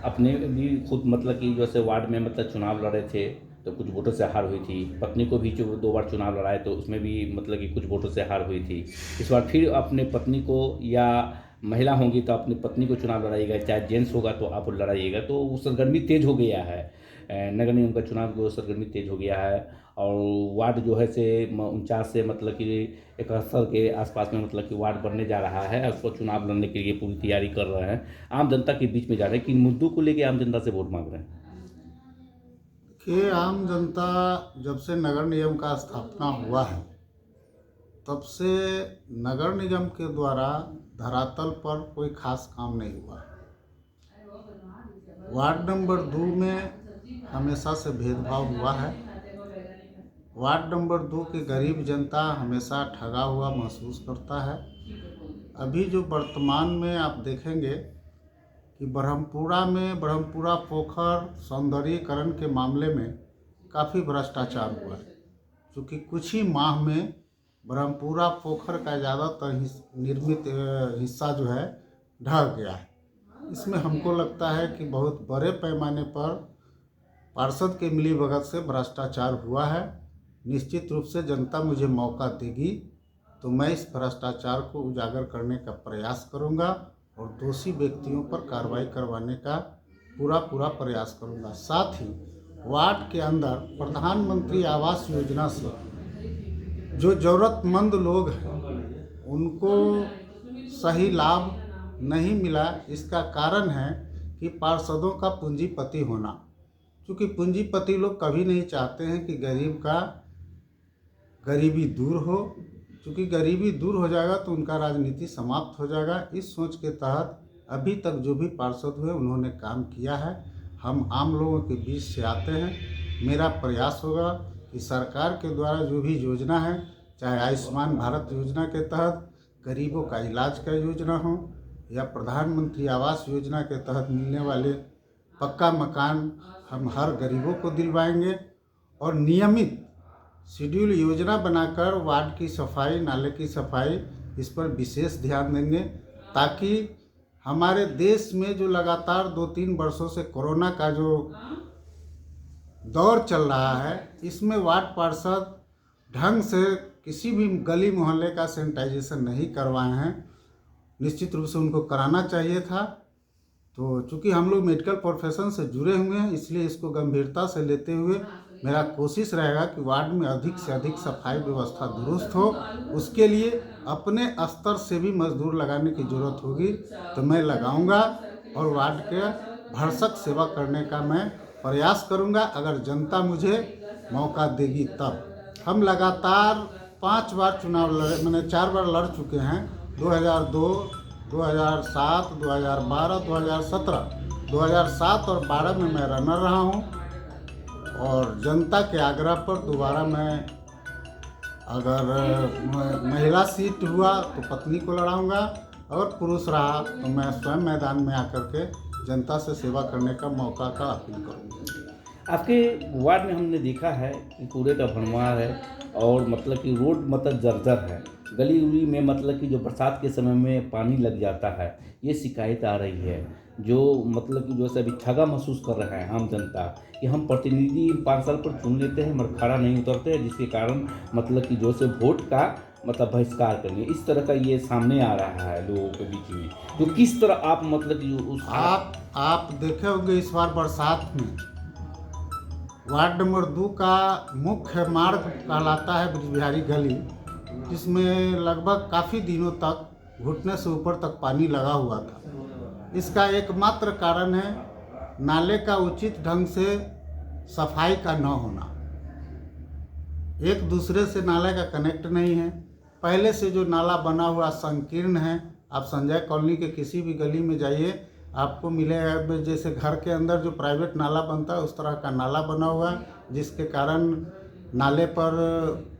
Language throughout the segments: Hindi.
अपने भी खुद मतलब कि जैसे वार्ड में मतलब चुनाव लड़े थे तो कुछ वोटों से हार हुई थी। पत्नी को भी जो 2 बार चुनाव लड़ाए तो उसमें भी मतलब कि कुछ वोटों से हार हुई थी। इस बार फिर अपने पत्नी को या महिला होंगी तो अपनी पत्नी को चुनाव लड़ाइएगा, चाहे जेंट्स होगा तो आप लड़ाइएगा। तो वो सरगर्मी तेज़ हो गया है। नगर निगम का चुनाव जो सरगर्मी तेज़ हो गया है। और वार्ड जो है से 49 से मतलब कि 71 के आसपास में मतलब कि वार्ड बनने जा रहा है। उसको चुनाव लड़ने के लिए पूरी तैयारी कर रहे हैं। आम जनता के बीच में जा रहे हैं। किन मुद्दों को लेके आम जनता से वोट मांग रहे हैं? कि आम जनता जब से नगर निगम का स्थापना हुआ है तब से नगर निगम के द्वारा धरातल पर कोई खास काम नहीं हुआ। वार्ड नंबर 2 में हमेशा से भेदभाव हुआ है। वार्ड नंबर 2 की गरीब जनता हमेशा ठगा हुआ महसूस करता है। अभी जो वर्तमान में आप देखेंगे कि ब्रह्मपुरा में ब्रह्मपुरा पोखर सौंदर्यीकरण के मामले में काफ़ी भ्रष्टाचार हुआ है। क्योंकि कुछ ही माह में ब्रह्मपुरा पोखर का ज़्यादातर निर्मित हिस्सा जो है ढह गया है। इसमें हमको लगता है कि बहुत बड़े पैमाने पर पार्षद के मिलीभगत से भ्रष्टाचार हुआ है। निश्चित रूप से जनता मुझे मौका देगी तो मैं इस भ्रष्टाचार को उजागर करने का प्रयास करूंगा और दोषी व्यक्तियों पर कार्रवाई करवाने का पूरा प्रयास करूंगा। साथ ही वार्ड के अंदर प्रधानमंत्री आवास योजना से जो ज़रूरतमंद लोग हैं उनको सही लाभ नहीं मिला। इसका कारण है कि पार्षदों का पूंजीपति होना। क्योंकि पूंजीपति लोग कभी नहीं चाहते हैं कि गरीब का गरीबी दूर हो। क्योंकि गरीबी दूर हो जाएगा तो उनका राजनीति समाप्त हो जाएगा। इस सोच के तहत अभी तक जो भी पार्षद हुए उन्होंने काम किया है। हम आम लोगों के बीच से आते हैं। मेरा प्रयास होगा कि सरकार के द्वारा जो भी योजना है, चाहे आयुष्मान भारत योजना के तहत गरीबों का इलाज का योजना हो या प्रधानमंत्री आवास योजना के तहत मिलने वाले पक्का मकान, हम हर गरीबों को दिलवाएंगे। और नियमित शेड्यूल योजना बनाकर वार्ड की सफाई, नाले की सफाई, इस पर विशेष ध्यान देंगे ताकि हमारे देश में जो लगातार 2-3 वर्षों से कोरोना का जो दौर चल रहा है इसमें वार्ड पार्षद ढंग से किसी भी गली मोहल्ले का सैनिटाइजेशन नहीं करवाए हैं। निश्चित रूप से उनको कराना चाहिए था। तो चूँकि हम लोग मेडिकल प्रोफेशन से जुड़े हुए हैं इसलिए इसको गंभीरता से लेते हुए मेरा कोशिश रहेगा कि वार्ड में अधिक से अधिक सफाई व्यवस्था दुरुस्त हो। उसके लिए अपने स्तर से भी मजदूर लगाने की ज़रूरत होगी तो मैं लगाऊंगा और वार्ड के भरसक सेवा करने का मैं प्रयास करूंगा अगर जनता मुझे मौका देगी तब। हम लगातार 5 बार चुनाव लड़े, मैंने 4 बार लड़ चुके हैं। 2002, 2007, 2012, 2017, 2007 और 2012 में मैं रनर रहा हूँ। और जनता के आग्रह पर दोबारा मैं अगर महिला सीट हुआ तो पत्नी को लड़ाऊंगा, अगर पुरुष रहा तो मैं स्वयं मैदान में आकर के जनता से सेवा करने का मौका का अपील करूँगा। आपके वार्ड में हमने देखा है कि कूड़े का भरमार है और मतलब कि रोड मतलब जर्जर है। गली उली में मतलब कि जो बरसात के समय में पानी लग जाता है, ये शिकायत आ रही है। जो मतलब कि जो से अभी ठगा महसूस कर रहे हैं आम जनता कि हम प्रतिनिधि 5 साल पर चुन लेते हैं मगर खड़ा नहीं उतरते हैं, जिसके कारण मतलब कि जो से वोट का मतलब बहिष्कार करिए, इस तरह का ये सामने आ रहा है लोगों के बीच में। तो किस तरह आप मतलब कि उस आप देखे होंगे इस बार बरसात में वार्ड नंबर 2 का मुख्य मार्ग कहलाता है ब्रिज बिहारी गली, जिसमें लगभग काफ़ी दिनों तक घुटने से ऊपर तक पानी लगा हुआ था। इसका एकमात्र कारण है नाले का उचित ढंग से सफाई का न होना। एक दूसरे से नाले का कनेक्ट नहीं है। पहले से जो नाला बना हुआ संकीर्ण है। आप संजय कॉलोनी के किसी भी गली में जाइए आपको मिलेगा जैसे घर के अंदर जो प्राइवेट नाला बनता है उस तरह का नाला बना हुआ है, जिसके कारण नाले पर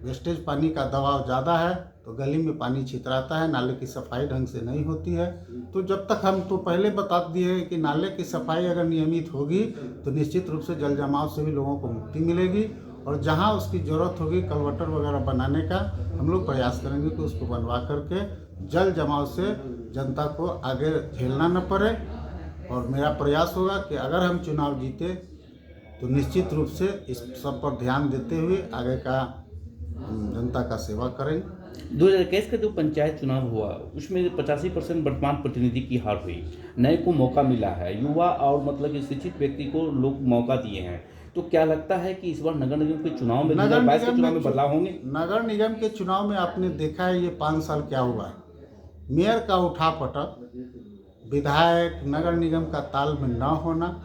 वेस्टेज पानी का दबाव ज़्यादा है तो गली में पानी छितराता है। नाले की सफाई ढंग से नहीं होती है। तो जब तक हम तो पहले बता दिए कि नाले की सफाई अगर नियमित होगी तो निश्चित रूप से जल जमाव से भी लोगों को मुक्ति मिलेगी। और जहां उसकी ज़रूरत होगी कलवटर वगैरह बनाने का हम लोग प्रयास करेंगे कि उसको बनवा करके जल जमाव से जनता को आगे झेलना न पड़े। और मेरा प्रयास होगा कि अगर हम चुनाव जीते तो निश्चित रूप से इस सब पर ध्यान देते हुए आगे का जनता का सेवा करेंगे। 2021 का जो पंचायत चुनाव हुआ उसमें 85% वर्तमान प्रतिनिधि की हार हुई। नए को मौका मिला है, युवा और मतलब कि शिक्षित व्यक्ति को लोग मौका दिए हैं। तो क्या लगता है कि इस बार नगर निगम के चुनाव में 2022 के चुनाव में बदलाव होंगे? नगर निगम के चुनाव में आपने देखा है ये 5 साल क्या हुआ है। मेयर का उठापटक, विधायक, नगर निगम का तालमेल न होना,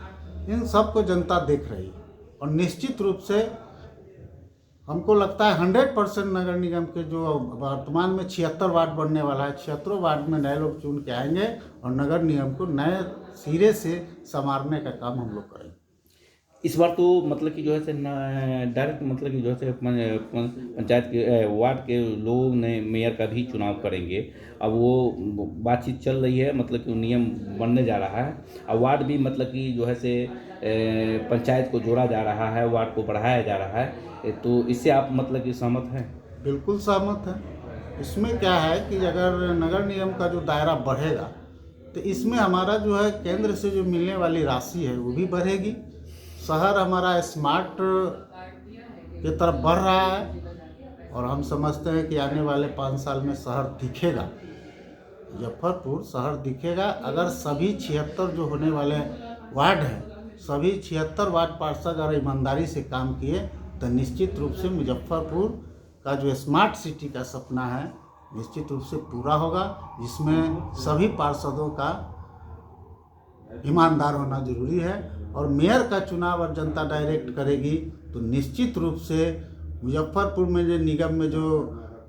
इन सब को जनता देख रही है। और निश्चित रूप से हमको लगता है 100% नगर निगम के जो वर्तमान में 76 वार्ड बनने वाला है, 76 वार्ड में नए लोग चुन के आएंगे और नगर निगम को नए सिरे से संवारने का काम हम लोग करेंगे। इस बार तो मतलब कि जो है से डायरेक्ट मतलब कि जो है से पंचायत के वार्ड के लोग ने मेयर का भी चुनाव करेंगे। अब वो बातचीत चल रही है, मतलब कि नियम बनने जा रहा है। और वार्ड भी मतलब कि जो है से पंचायत को जोड़ा जा रहा है, वार्ड को बढ़ाया जा रहा है। तो इससे आप मतलब कि सहमत हैं? बिल्कुल सहमत है। इसमें क्या है कि अगर नगर निगम का जो दायरा बढ़ेगा तो इसमें हमारा जो है केंद्र से जो मिलने वाली राशि है वो भी बढ़ेगी। शहर हमारा स्मार्ट की तरफ बढ़ रहा है और हम समझते हैं कि आने वाले 5 साल में शहर दिखेगा, मुजफ्फरपुर शहर दिखेगा। अगर सभी 76 जो होने वाले वार्ड हैं, सभी 76 वार्ड पार्षद अगर ईमानदारी से काम किए तो निश्चित रूप से मुजफ्फरपुर का जो स्मार्ट सिटी का सपना है निश्चित रूप से पूरा होगा, जिसमें सभी पार्षदों का ईमानदार होना जरूरी है। और मेयर का चुनाव और जनता डायरेक्ट करेगी तो निश्चित रूप से मुजफ्फरपुर में जो निगम में जो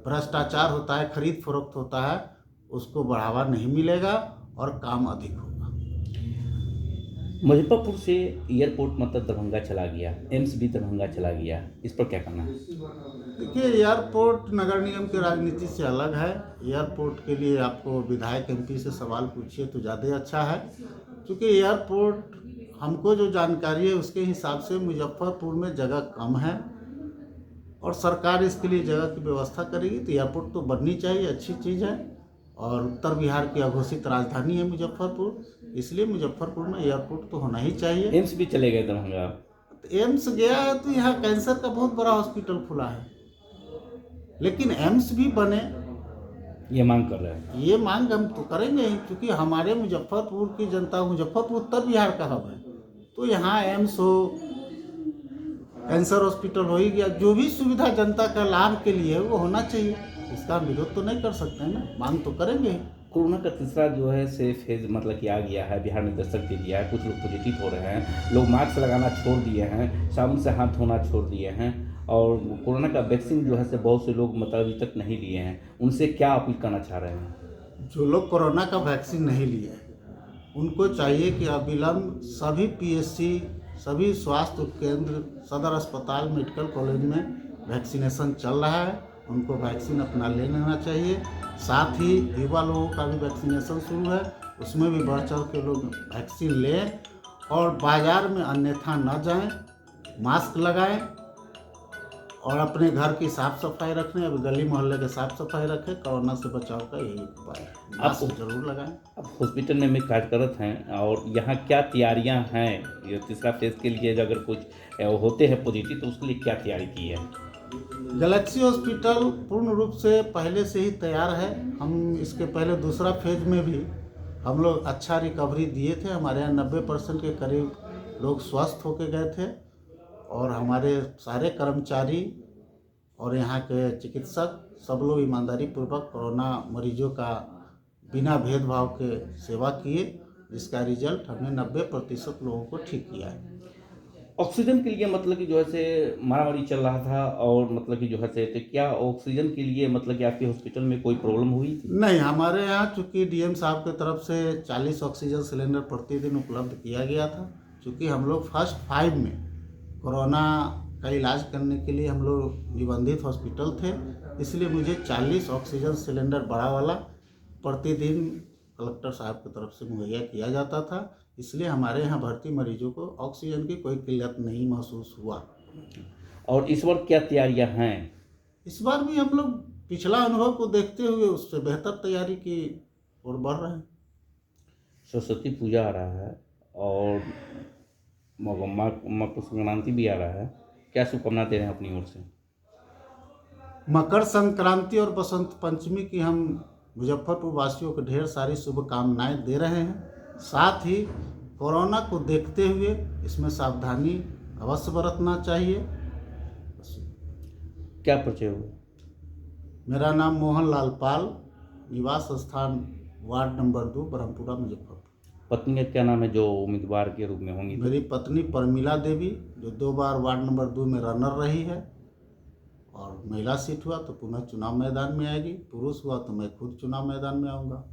भ्रष्टाचार होता है, खरीद फरोख्त होता है, उसको बढ़ावा नहीं मिलेगा और काम अधिक होगा। मुजफ्फरपुर से एयरपोर्ट मतलब दरभंगा चला गया, एम्स भी दरभंगा चला गया, इस पर क्या कहना है? देखिए, एयरपोर्ट नगर निगम की राजनीति से अलग है। एयरपोर्ट के लिए आपको विधायक एमपी से सवाल पूछिए तो ज़्यादा अच्छा है, क्योंकि एयरपोर्ट हमको जो जानकारी है उसके हिसाब से मुजफ्फरपुर में जगह कम है और सरकार इसके लिए जगह की व्यवस्था करेगी तो एयरपोर्ट तो बननी चाहिए, अच्छी चीज़ है। और उत्तर बिहार की अघोषित राजधानी है मुजफ्फरपुर, इसलिए मुजफ्फरपुर में एयरपोर्ट तो होना ही चाहिए। एम्स भी चले गए दरभंगा। तो एम्स गया है तो यहाँ कैंसर का बहुत बड़ा हॉस्पिटल खुला है, लेकिन एम्स भी बने, ये मांग कर रहे हैं। ये मांग हम तो करेंगे ही, क्योंकि हमारे मुजफ्फरपुर की जनता, मुजफ्फरपुर उत्तर बिहार का हब है, तो यहाँ एम्स हो, कैंसर हॉस्पिटल हो ही गया, जो भी सुविधा जनता का लाभ के लिए वो होना चाहिए, इसका हम विरोध तो नहीं कर सकते हैं ना, मांग तो करेंगे ही। कोरोना का तीसरा जो है से फेज मतलब कि आ गया है, बिहार ने दस्तक दे दिया है। कुछ लोग पॉजिटिव हो रहे हैं, लोग मास्क लगाना छोड़ दिए हैं, साबुन से हाथ धोना छोड़ दिए हैं और कोरोना का वैक्सीन जो है से बहुत से लोग मतलब अभी तक नहीं लिए हैं। उनसे क्या अपील करना चाह रहे हैं? जो लोग कोरोना का वैक्सीन नहीं लिए उनको चाहिए कि अविलंब सभी पीएचसी, सभी स्वास्थ्य उपकेंद्र, सदर अस्पताल, मेडिकल कॉलेज में वैक्सीनेशन चल रहा है, उनको वैक्सीन अपना ले लेना चाहिए। साथ ही युवा लोगों का भी वैक्सीनेशन शुरू है, उसमें भी बढ़ चढ़ के लोग वैक्सीन लें और बाज़ार में अन्यथा न जाएं, मास्क लगाएं और अपने घर की साफ़ सफाई रखें, अब गली मोहल्ले के साफ़ सफाई रखें। कोरोना से बचाव का यही उपाय है, मास्क जरूर लगाएं। अब हॉस्पिटल में कार्यरत हैं और यहाँ क्या तैयारियाँ हैं ये तीसरा फेज के लिए? अगर कुछ होते हैं पॉजिटिव तो उसके लिए क्या तैयारी की है? गैलेक्सी हॉस्पिटल पूर्ण रूप से पहले से ही तैयार है। हम इसके पहले दूसरा फेज में भी हम लोग अच्छा रिकवरी दिए थे, हमारे यहाँ 90% के करीब लोग स्वस्थ होके गए थे और हमारे सारे कर्मचारी और यहाँ के चिकित्सक सब लोग ईमानदारी पूर्वक कोरोना मरीजों का बिना भेदभाव के सेवा किए, जिसका रिजल्ट हमने 90% लोगों को ठीक किया है। ऑक्सीजन के लिए मतलब कि जो है से मारामारी चल रहा था और मतलब कि जो है से तो क्या ऑक्सीजन के लिए मतलब कि आपके हॉस्पिटल में कोई प्रॉब्लम हुई थी? नहीं, हमारे यहाँ चूँकि डीएम साहब की तरफ से 40 ऑक्सीजन सिलेंडर प्रतिदिन उपलब्ध किया गया था, चूँकि हम लोग फर्स्ट 5 में कोरोना का इलाज करने के लिए हम लोग निबंधित हॉस्पिटल थे, इसलिए मुझे 40 ऑक्सीजन सिलेंडर बड़ा वाला प्रतिदिन कलेक्टर साहब की तरफ से मुहैया किया जाता था, इसलिए हमारे यहाँ भर्ती मरीजों को ऑक्सीजन की कोई किल्लत नहीं महसूस हुआ। और इस बार क्या तैयारियां हैं? इस बार भी हम लोग पिछला अनुभव को देखते हुए उससे बेहतर तैयारी की ओर बढ़ रहे हैं। सरस्वती पूजा आ रहा है, और मकर संक्रांति भी आ रहा है, क्या शुभकामना दे रहे हैं अपनी ओर से? मकर संक्रांति और बसंत पंचमी की हम मुजफ्फरपुर वासियों को ढेर सारी शुभकामनाएं दे रहे हैं। साथ ही कोरोना को देखते हुए इसमें सावधानी अवश्य बरतना चाहिए। क्या परिचय हुआ? मेरा नाम मोहन लाल पाल, निवास स्थान वार्ड नंबर 2, ब्रह्मपुरा, मुजफ्फरपुर। पत्नी का क्या नाम है जो उम्मीदवार के रूप में होंगी? मेरी पत्नी परमिला देवी, जो 2 बार वार्ड नंबर 2 में रनर रही है, और महिला सीट हुआ तो पुनः चुनाव मैदान में आएगी, पुरुष हुआ तो मैं खुद चुनाव मैदान में आऊँगा।